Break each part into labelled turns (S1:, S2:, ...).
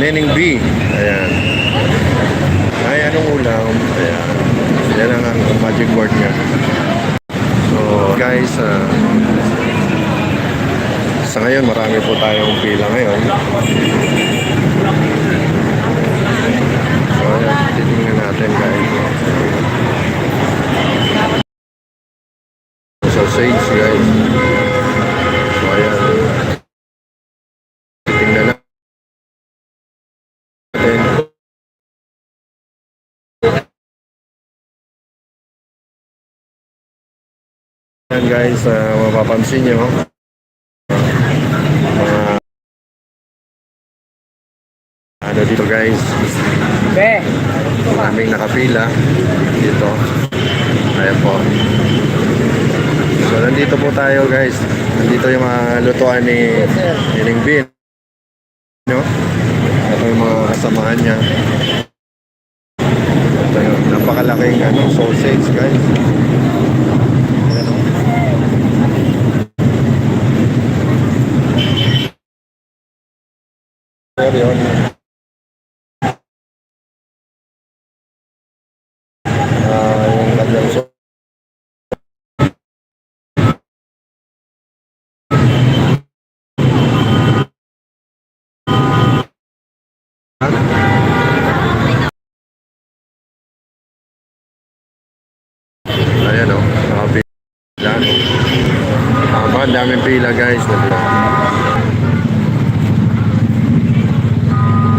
S1: Nening B. Ayan. Ay, anong ulam? Ayan. Yan ang magic word niya. So, guys, sa ngayon, marami po tayong pila ngayon. So, ayan, titingnan natin, guys. Sausage, guys. So, ayan. Titingnan natin. Ayan, guys, mapapansin nyo. Ano dito, guys? Maraming nakapila dito. Ayan po. So, nandito po tayo, guys. Nandito yung mga lutuan ni Nining Bin. No? Ito yung mga kasamahan niya. Ito yung napakalaking sausage, guys. Ayan, yun. Yung kanyang ayan o, nakapila. Ang daming pila, guys.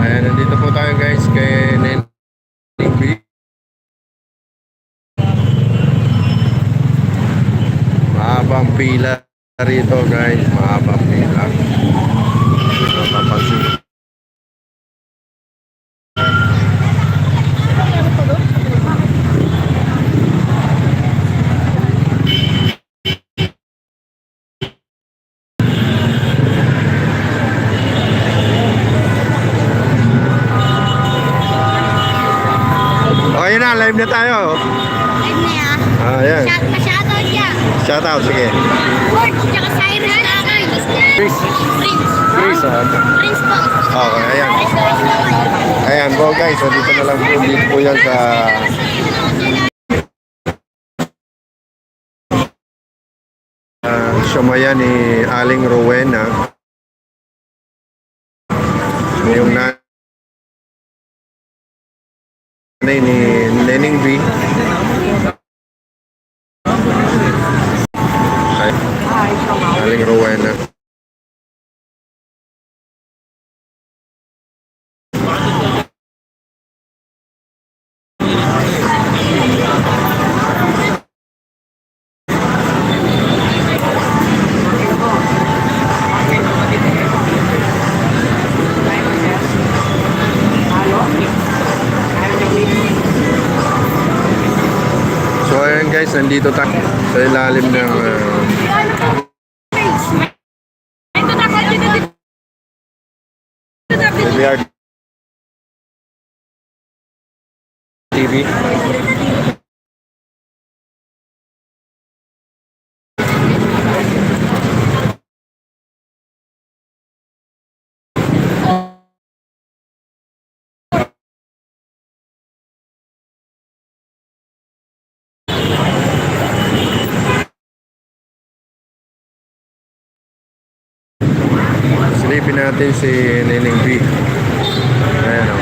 S1: Ayan, nandito po tayo, guys, kay Nening B. Mahabang pila rito, guys. Mahabang pila. Mapapansin. Okay na, live na tayo.
S2: Live na yan.
S1: Ayan.
S2: Shoutout niya.
S1: Shout out, sige.
S2: Ford, tsaka Cyrus na
S1: Chris.
S2: Prince.
S1: Chris,
S2: Prince po.
S1: okay, ayan. Ayan po, guys. So, dito na lang po. Dito po yan sa Siomaya ni Aling Rowena. Yung nanay ni Nening B. Aling Rowena. So ayan, guys, nandito tayo sa ilalim ng BR TV. Silipin natin si Nening B. Ayan o.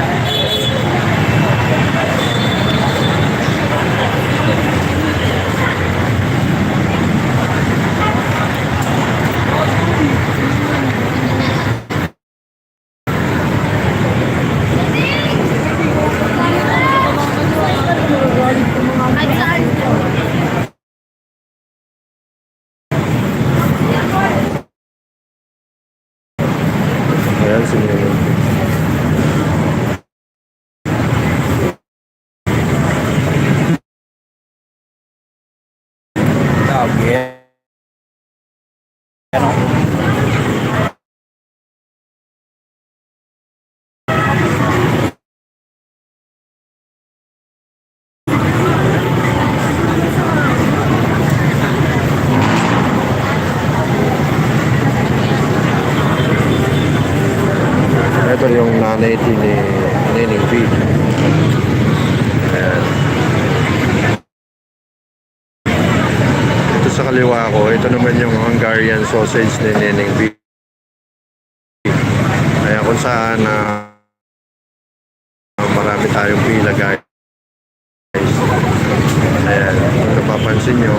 S1: Ayan si Nening B. Ito yung nanay property ni Nining B. Ayan. Ito sa kaliwa ko, ito naman yung Hungarian sausage ni Nining B. Kaya kung saan marami tayong pila guys. Ayan, kung napapansin nyo.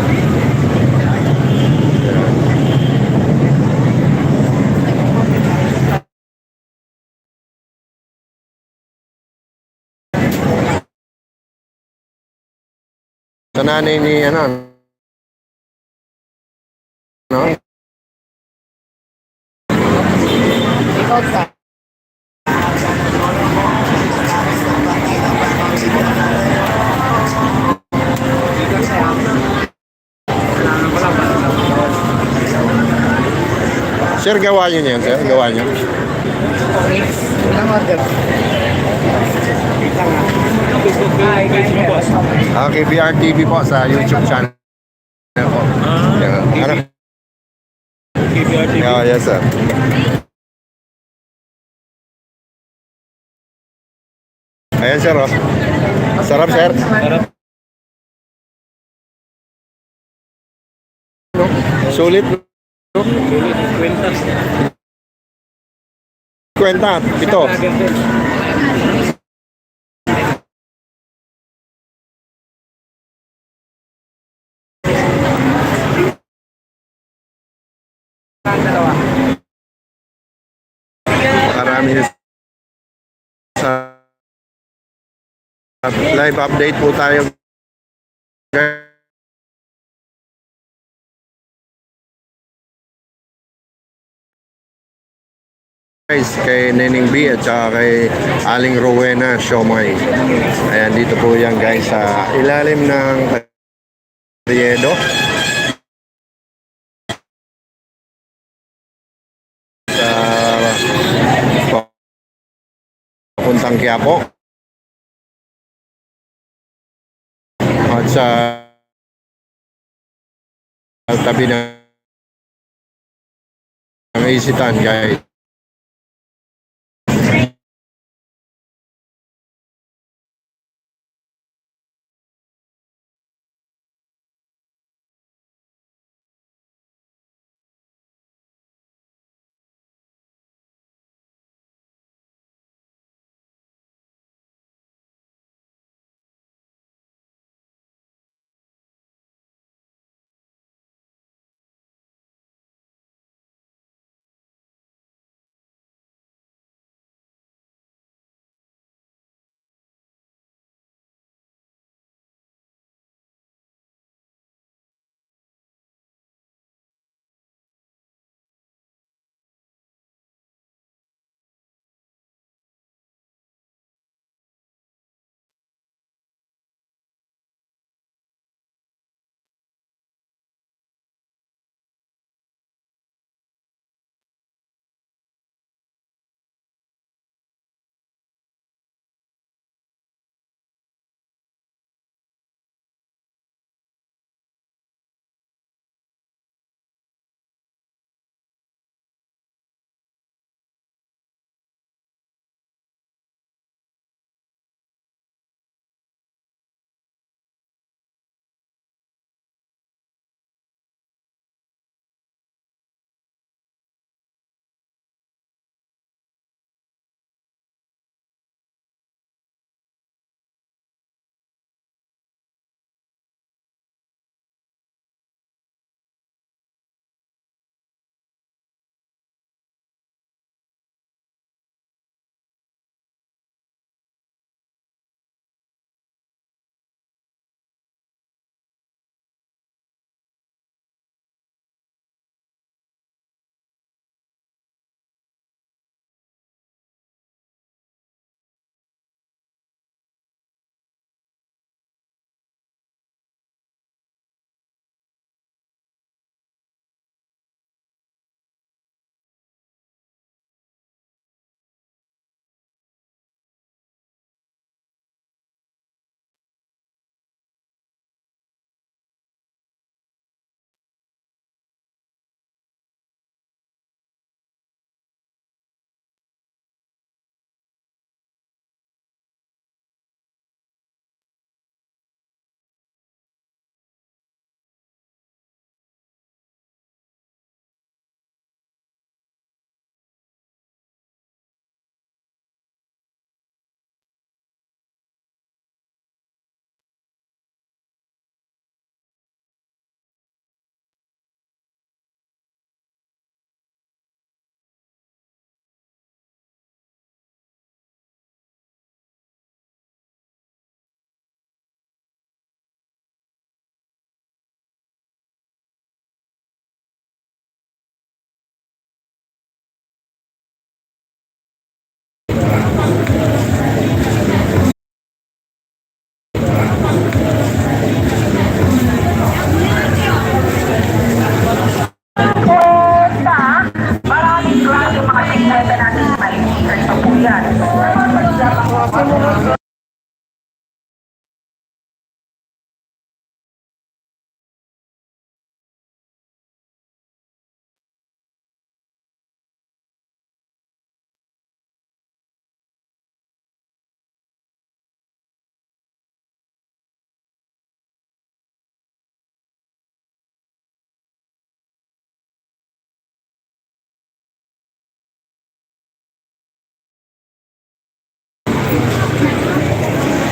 S1: Ayan. Sa nanay ni ano? No? Sir, gawa nyo yan, sir? Gawa nyo?
S3: Ilang order?
S1: Okay, BR TV po sa YouTube channel po. Yan. Ano?
S3: KBRTV.
S1: Yeah, yes, sir. Ayan, sir, oh. Sarap, sir.
S3: Sarap.
S1: Sulit.
S3: Sulit. Kwentas.
S1: Kwenta, ito.
S3: Lager din.
S1: Marami sa live update po tayo guys kay Nining B at saka kay Aling Rowena Siomay. Ayan, dito po yan guys sa ilalim ng Riedo sa papuntang Quiapo at sa tabi ng Isitan guys.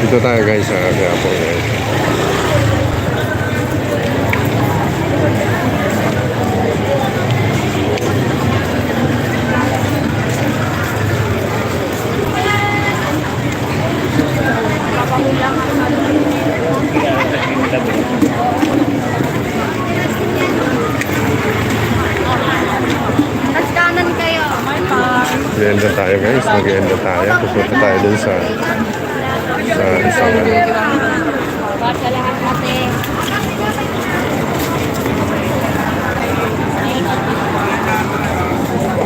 S1: Dito tayo guys sa Quiapo guys.
S2: Tapos kanan kayo.
S1: Mag-enda tayo guys. Mag-enda tayo. Pupunta tayo dun sa isang